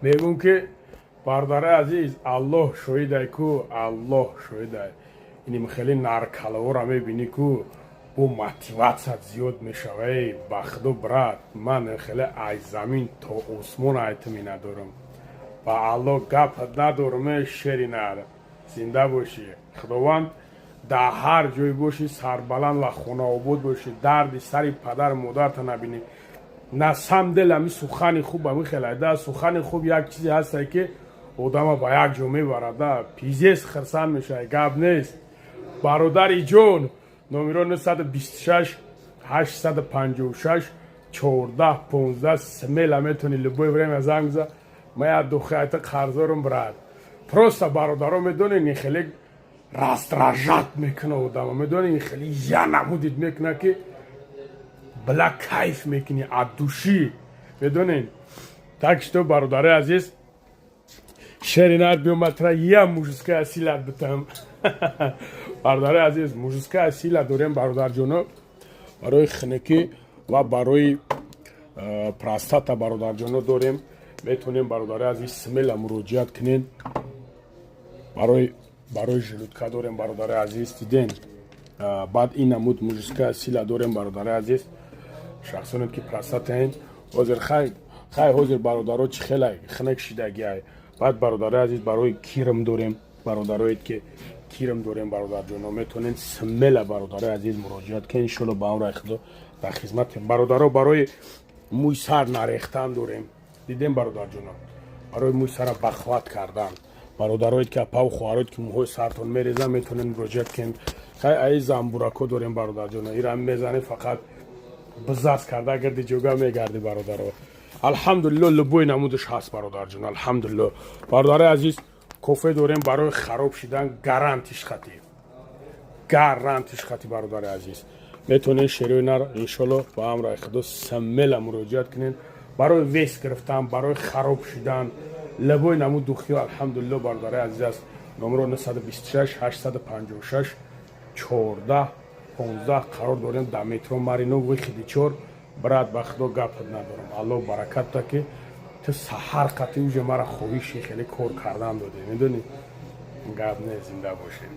мегӯм ки бародари азиз, аллоҳ шоҳидай ку, аллоҳ шоҳидай. Иним хеле наркалавора мебинӣ ку, бо мотиватсият зиёд мешава. Ба худо брат, ман хеле аз замин то осмон айтами надорам. Ба аллоҳ гапат надорам. Шери нар, зинда бошӣ. Худованд дар ҳар ҷой бошӣ, сарбаланд ва хонаобод бошӣ, дарди сари падару модарта набинӣ. На самдел ами сухани хуб ами хелайда. Сухани хуб як чизе ҳасте ки одама ба як ҷо мебарада. Пизес хирсанд мешавад, гап нест. бародари ҷон, номеро 926 856 14 15 смело метони любое время занг бизан. Моя духайта қарзорум брат. Просто бародаро медонен ин хеле раздражат мекуна одама. Медонен ин хеле я намудид мекуна ки била кайф мекунӣ аз душӣ. Медонен. Так что бародари азиз, шери нар биоматра я мужская сила битам. бародари азиз, мужская сила дорем бародарҷоно. барои хинакӣ ва барои простата бародарҷоно дорем. метонем бародари азиз смело муроҷиат кунен. барои желудка дорем бародари азиз. диден баъд ин намуд мужская сила дорем бародари азиз. шахсоне ки простатаен ҳозир хай ҳозир бародаро чӣ хелай хинак шидагиай. баъд бародари азиз барои кирм дорем. бародарое ки кирм дорем бародарҷоно. метонен смело бародари азиз муроҷиат кунен. иншолло ба амраи худо дар хизматем. бародаро барои мӯй сар нарехтан дорем. дидем бародарҷоно, барои мӯй сара бахват кардан. бародарое ки апаву хоҳарои ки мӯҳои сартон мерезан метонен муроҷиат кунен. хай аи замбурако дорем бародарҷоно. ира мезанӣ фақат бизаст карда гирди ҷога мегарди бародаро. алҳамдулилло любой намудаш ҳаст бародарҷон. алҳамдулилло. бародари азиз, кофе дорем барои хароб шидан гарантиш хати. гарантиш хати бародари азиз. метонен шерои нар иншолло ба амраи худо смело муроҷиат кунен. барои вес гирифтан, барои хароб шидан, любой намуд духиё алҳамдулилло бародари азиз аст. номеро 926 856 14 15 қарор дорем дар метро Маринов вихиди 4. брат, ба худо гапат надорам. аллоҳ баракат да ки ту саҳар қати уже мара хоҳиши хеле кор кардан доде. медонӣ? гап не. зинда бошед.